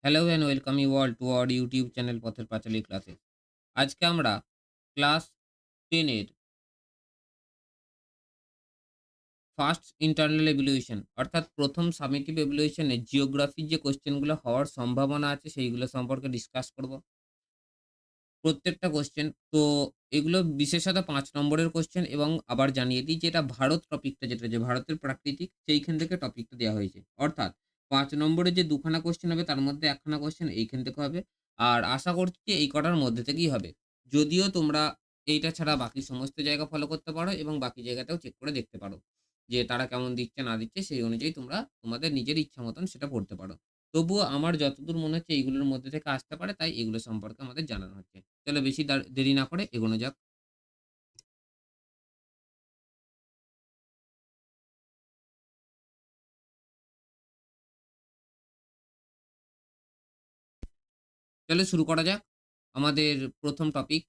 Hello and welcome you all to our YouTube channel Pather Panchali ক্লাসে। আজকে আমরা ক্লাস 10 এর ফার্স্ট ইন্টারনাল এভ্যালুয়েশন অর্থাৎ প্রথম সামেটিভ এভ্যালুয়েশনে জিওগ্রাফির যে কোয়েশ্চেনগুলো হওয়ার সম্ভাবনা আছে সেইগুলো সম্পর্কে ডিসকাস করব। প্রত্যেকটা কোয়েশ্চেন তো এগুলো বিশেষত ৫ নম্বরের কোয়েশ্চেন এবং আবার জানিয়ে দিই যে এটা ভারত টপিকটা যেটা যে ভারতের প্রাকৃতিক সেইখান থেকে টপিকটা দেওয়া হয়েছে। অর্থাৎ ৫ নম্বরে যে ২ খানা কোয়েশ্চেন হবে তার মধ্যে ১ খানা কোয়েশ্চেন এইখান থেকে হবে। আর আশা করছি এই কটার মধ্যে থেকেই হবে। যদিও তোমরা এইটা ছাড়া বাকি সমস্ত জায়গা ফলো করতে পারো এবং বাকি জায়গাটাও চেক করে দেখতে পারো। যে তারা কেমন দিচ্ছে না দিচ্ছে সেই অনুযায়ী তোমরা তোমাদের নিজের ইচ্ছা মতন সেটা পড়তে পারো। তবুও আমার যতদূর মনে হচ্ছে এইগুলোর মধ্যে থেকে আসতে পারে তাই এগুলো সম্পর্কে আমাদের জানানো হচ্ছে। চলো বেশি দেরি না করে এগোনো যাক। চলো শুরু করা যাক। আমাদের ১ম টপিক।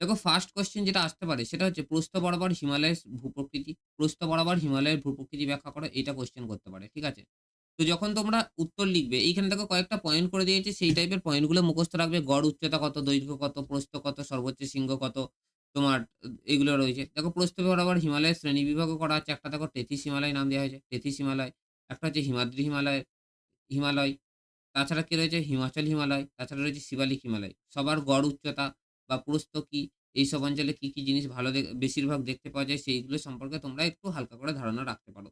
দেখো ফার্স্ট কোয়েশ্চেন যেটা আসতে পারে সেটা হচ্ছে প্রস্থ বরাবর হিমালয়ের ভূপ্রকৃতি। প্রস্থ বরাবর হিমালয়ের ভূপ্রকৃতি ব্যাখ্যা করো। এইটা কোয়েশ্চেন করতে পারে। ঠিক আছে? তো যখন তোমরা উত্তর লিখবে এইখানে দেখো কয়েকটা পয়েন্ট করে দিয়েছে সেই টাইপের পয়েন্টগুলো মুখস্থ রাখবে। গড় উচ্চতা কত, দৈর্ঘ্য কত, প্রস্থ কত, সর্বোচ্চ শৃঙ্গ কত, তোমার এগুলো রয়েছে। দেখো প্রস্থ বরাবর হিমালয়ের শ্রেণীবিভাগও করা আছে। একটা দেখো ৩৩ হিমালয় নাম দেওয়া হয়েছে। ৩৩ হিমালয়। একটা হচ্ছে হিমাদ্রি হিমালয়। তাছাড়া কি রয়েছে? হিমাচল হিমালয়, তাছাড়া রয়েছে শিবালিক হিমালয়। সবার গড় উচ্চতা বা প্রস্থ কি, এইসব অঞ্চলে কি, কি জিনিস ভালো বেশিরভাগ দেখতে পাওয়া যায় সেইগুলো সম্পর্কে তোমরা একটু হালকা করে ধারণা রাখতে পারো।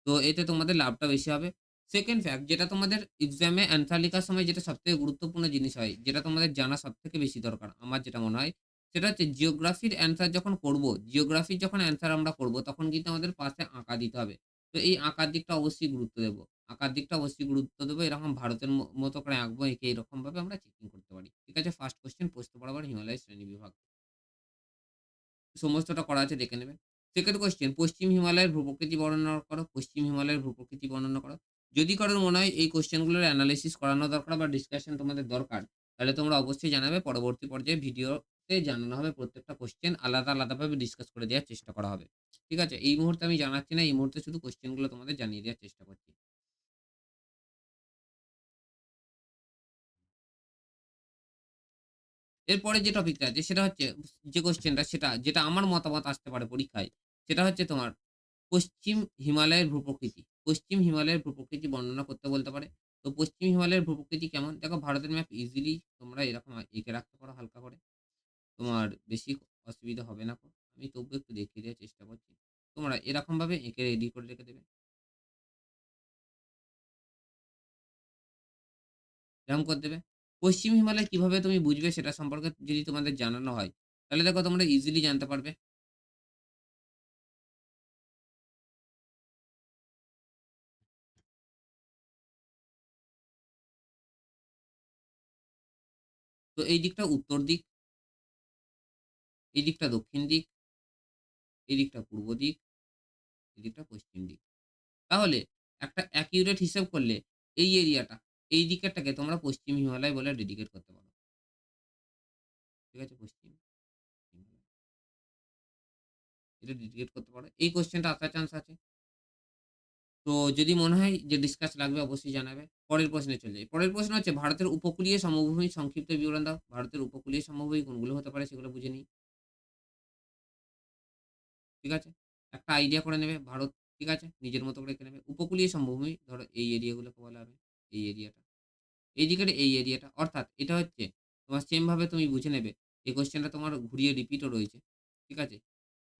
তো এতে তোমাদের লাভটা বেশি হবে। সেকেন্ড ফ্যাক্ট যেটা তোমাদের এক্সামে অ্যান্সার লেখার সময় যেটা সবথেকে গুরুত্বপূর্ণ জিনিস হয়, যেটা তোমাদের জানা সবথেকে বেশি দরকার, আমার যেটা মনে হয়, সেটা হচ্ছে জিওগ্রাফির অ্যান্সার যখন করব, জিওগ্রাফির যখন অ্যান্সার আমরা করব, তখন কিন্তু আমাদের পাশে আঁকা দিতে হবে। তো এই আঁকার দিকটা অবশ্যই গুরুত্ব দেব। আঁকার দিকটা অবশ্যই গুরুত্ব দেব। এরকম ভারতের মতো করে আঁকবো, এঁকে এরকমভাবে আমরা চেকিং করতে পারি। ঠিক আছে? ফার্স্ট কোয়েশ্চেন প্রস্থ বরাবর হিমালয়ের শ্রেণীবিভাগ। সমস্তটা করা আছে দেখে নেবেন। সেকেন্ড কোয়েশ্চেন পশ্চিম হিমালয়ের ভূপ্রকৃতি বর্ণনা করো। পশ্চিম হিমালয়ের ভূপ্রকৃতি বর্ণনা করো। যদি কারোর মনে হয় এই কোয়েশ্চেন গুলোর এনালাইসিস করানো দরকার বা ডিসকাশন তোমাদের দরকার, তাহলে তোমরা অবশ্যই জানাবে। পরবর্তী পর্যায়ে ভিডিওতে জানানো হবে। প্রত্যেকটা কোয়েশ্চেন আলাদা, আলাদাভাবে ডিসকাস করে দেওয়ার চেষ্টা করা হবে। ঠিক আছে? এই মুহূর্তে আমি জানাচ্ছি না। এই মুহূর্তে শুধু কোয়েশ্চেন গুলো তোমাদের জানিয়ে দেওয়ার চেষ্টা করছি। এরপরে যে টপিকটা আছে সেটা হচ্ছে যে কোয়েশ্চেনটা সেটা যেটা আমার মতামত আসতে পারে পরীক্ষায়, সেটা হচ্ছে তোমার পশ্চিম হিমালয়ের ভূপ্রকৃতি। পশ্চিম হিমালয়ের ভূপ্রকৃতি বর্ণনা করতে বলতে পারে। তো পশ্চিম হিমালয়ের ভূপ্রকৃতি কেমন? দেখো ভারতের ম্যাপ ইজিলি তোমরা এরকম এঁকে রাখতে পারো হালকা করে। তোমার বেশি অসুবিধা হবে না কো। আমি তবুও একটু দেখিয়ে দেওয়ার চেষ্টা করছি। তোমরা এরকমভাবে এঁকে রেডি করে রেখে দেবে। এরকম করে দেবে। পশ্চিম হিমালয় কিভাবে তুমি বুঝবে সেটা সম্পর্কে যদি তোমাদের জানানো হয়, তাহলে দেখো তোমরা ইজিলি জানতে পারবে। তো এই দিকটা উত্তর দিক, এই দিকটা দক্ষিণ দিক, এই দিকটা পূর্ব দিক, এই দিকটা পশ্চিম দিক। তাহলে একটা অ্যাকিউরেট হিসাব করলে এই এরিয়াটা, এই দিকেরটাকে তোমরা পশ্চিম হিমালয় বলে ডেডিকেট করতে পারো। ঠিক আছে? পশ্চিম হিমালয়। এটা ডেডিকেট করতে পারো। এই কোয়েশ্চেনটা আসার চান্স আছে। তো যদি মনে হয় যে ডিসকাস লাগবে অবশ্যই জানাবে। পরের প্রশ্নে চলে যাই। পরের প্রশ্ন হচ্ছে ভারতের উপকূলীয় সমভূমির সংক্ষিপ্ত বিবরণ দাও। ভারতের উপকূলীয় সমভূমি কোনগুলো হতে পারে সেগুলো বুঝে নিই। ঠিক আছে? একটা আইডিয়া করে নেবে ভারত, ঠিক আছে? নিজের মতো করে এঁকে নেবে। উপকূলীয় সমভূমি ধরো এই এরিয়াগুলোকে বলা হবে। এই এরিয়াটা। এই দিকের এই এরিয়াটা। অর্থাৎ এটা হচ্ছে তোমার সেম ভাবে তুমি বুঝে নেবে। এই কোয়েশ্চেনটা তোমার ঘুরিয়ে রিপিটও রয়েছে। ঠিক আছে?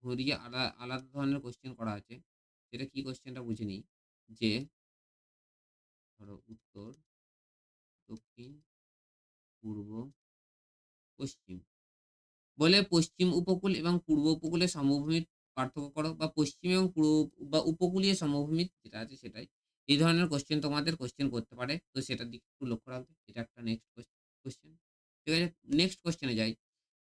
ঘুরিয়ে আলাদা ধরনের কোয়েশ্চেন করা আছে। সেটা কি কোয়েশ্চেনটা বুঝে নিই। যে ধরো উত্তর, দক্ষিণ, পূর্ব, পশ্চিম। বলে পশ্চিম উপকূল এবং পূর্ব উপকূলের সমভূমির পার্থক্য করো বা পশ্চিম এবং পূর্ব বা উপকূলীয় সমভূমির যেটা আছে সেটাই। এই ধরনের কোয়েশ্চেন তোমাদের কোয়েশ্চেন করতে পারে। তো সেটার দিকে একটু লক্ষ্য রাখবে। এটা একটা নেক্সট কোয়েশ্চেন। ঠিক আছে? নেক্সট কোয়েশ্চেন এ যাই।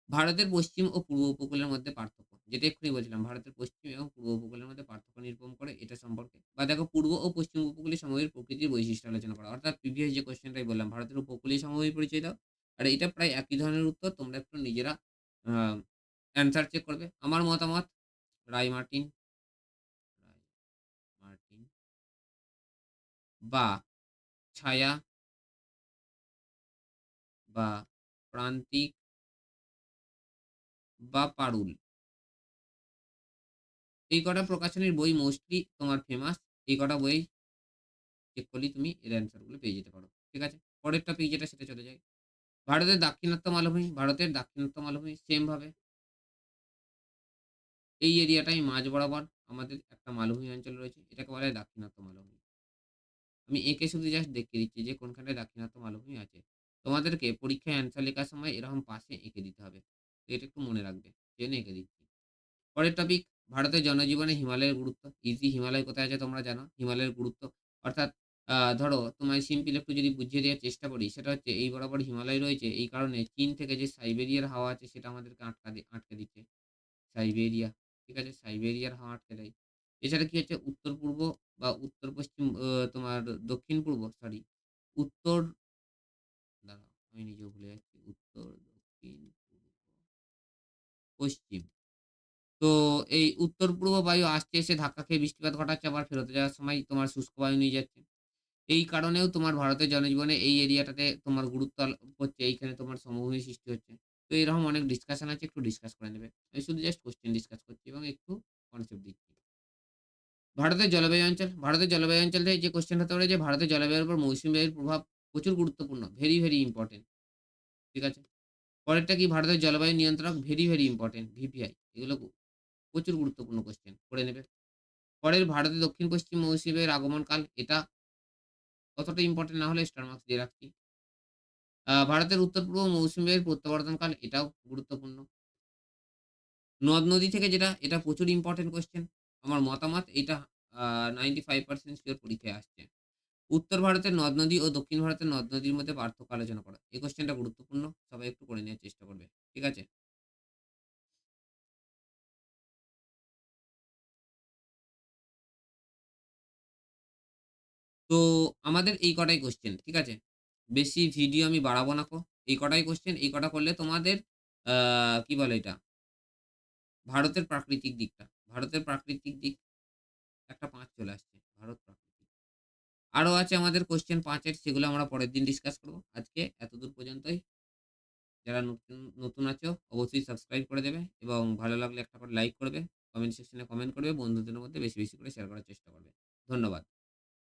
ভারতের পশ্চিম ও পূর্ব উপকূলের মধ্যে পার্থক্য। যেটা এক্ষুনি বলছিলাম ভারতের পশ্চিম এবং পূর্ব উপকূলের মধ্যে পার্থক্য নিরূপণ করে এটা সম্পর্কে। বা দেখো পূর্ব ও পশ্চিম উপকূলীয় সমভূমির প্রকৃতির বৈশিষ্ট্য আলোচনা করা। অর্থাৎ প্রিভিয়াস যে কোয়েশ্চেনটাই বললাম ভারতের উপকূলীয় সমভূমির পরিচয় দাও। আর এটা প্রায় একই ধরনের উত্তর। তোমরা একটু নিজেরা আ অ্যান্সার চেক করবে। আমার মতামত রায় মার্টিন, রায় মার্টিন বা ছায়া বা প্রান্তিক বা পারুল। এই কটা প্রকাশনীর বই মোস্টলি তোমার ফেমাস। এই কটা বই চেক করলেই তুমি এর অ্যান্সার গুলো পেয়ে যেতে পারো। ঠিক আছে? পরের টপিক যেটা সেটা চলে যাই। ভারতের দাক্ষিণাত্য মালভূমি সেম ভাবে এই এরিয়াটাই মাঝ বরাবর আমাদের একটা মালভূমি অঞ্চল রয়েছে। এটাকে বলা হয় দাক্ষিণাত্য মালভূমি। আমি এঁকে শুধু জাস্ট দেখিয়ে দিচ্ছি যে কোনখানে দাক্ষিণাত্য মালভূমি আছে। তোমাদেরকে পরীক্ষায় অ্যান্সার লেখার সময় এরকম পাশে এঁকে দিতে হবে। তো এটা একটু মনে রাখবে। সেজন্য এঁকে দিচ্ছি। পরের টপিক ভারতের জনজীবনে হিমালয়ের গুরুত্ব। ইজি হিমালয় কোথায় আছে তোমরা জানো। হিমালয়ের গুরুত্ব অর্থাৎ ধরো তোমায় সিম্পল একটু যদি বুঝিয়ে দেওয়ার চেষ্টা করি সেটা হচ্ছে এই বরাবর হিমালয় রয়েছে। এই কারণে চীন থেকে যে সাইবেরিয়ার হাওয়া আছে সেটা আমাদেরকে আটকে দিচ্ছে। সাইবেরিয়া। ঠিক আছে? সাইবেরিয়ার হাওয়া আটকে দেয়। এছাড়া কি হচ্ছে উত্তর-পূর্ব বা উত্তর-পশ্চিম তোমার দক্ষিণ-পূর্ব সরি উত্তর দাঁড়াও আমি নিজেও ভুলে যাচ্ছি। উত্তর, দক্ষিণ, পূর্ব, পশ্চিম। তো এই উত্তর-পূর্ব বায়ু আসছে এসে ধাক্কা খেয়ে বৃষ্টিপাত ঘটাচ্ছে আবার ফেরত যাওয়ার সময় তোমার শুষ্ক বায়ু নিয়ে যাচ্ছে। এই কারণেও তোমার ভারতের জনজীবনে এই এরিয়াটাতে তোমার গুরুত্ব হচ্ছে। এইখানে তোমার সমভূমি সৃষ্টি হচ্ছে। তো এরকম অনেক ডিসকাশন আছে একটু ডিসকাস করে নেবে। আমি শুধু জাস্ট কোয়েশ্চেন ডিসকাস করছি এবং একটু কনসেপ্ট দিচ্ছি। ভারতের জলবায়ু অঞ্চল থেকে যে কোয়েশ্চেন হতে পারে যে ভারতের জলবায়ুর উপর মৌসুমী বায়ুর প্রভাব প্রচুর গুরুত্বপূর্ণ। Very, very important. ঠিক আছে? পরেরটা কি ভারতের জলবায়ু নিয়ন্ত্রক ভেরি, ভেরি ইম্পোর্টেন্ট ভিপিআই। এগুলো প্রচুর গুরুত্বপূর্ণ কোয়েশ্চেন করে নেবে। পরের ভারতের দক্ষিণ-পশ্চিম মৌসুমী বায়ুর আগমনকাল এটা অতটা ইম্পোর্টেন্ট না হলে স্টার মার্কস দিয়ে রাখছি। ভারতের উত্তর-পূর্ব মৌসুমী বায়ুর প্রত্যাবর্তনকাল এটাও গুরুত্বপূর্ণ। নদ-নদী থেকে যেটা এটা প্রচুর ইম্পোর্টেন্ট কোয়েশ্চেন। আমার মতামত এটা 95% সিওর পরীক্ষায় আসছে। উত্তর ভারতের নদ-নদী ও দক্ষিণ ভারতের নদ-নদীর মধ্যে পার্থক্য আলোচনা করা। এই কোয়েশ্চেনটা গুরুত্বপূর্ণ। সবাই একটু করে নেওয়ার চেষ্টা করবে। ঠিক আছে? তো আমাদের এই কটাই কোয়েশ্চেন। ঠিক আছে? বেশি ভিডিও আমি বাড়াবো না এই কটাই কোয়েশ্চেন। এই কটা করলে তোমাদের আ কি বলে এটা? ভারতের প্রাকৃতিক দিকটা। ভারতের প্রাকৃতিক দিক একটা ৫ চলে আসছে। ভারত প্রাকৃতিক। আরো আছে আমাদের কোয়েশ্চেন ৫ এর সেগুলো আমরা পরের দিন ডিসকাস করব। আজকে এতদূর পর্যন্তই। যারা নতুন আছো অবশ্যই সাবস্ক্রাইব করে দেবে এবং ভালো লাগলে একটা করে লাইক করবে। কমেন্ট সেকশনে কমেন্ট করবে। বন্ধুদের মধ্যে বেশি, বেশি করে শেয়ার করার চেষ্টা করবে। ধন্যবাদ।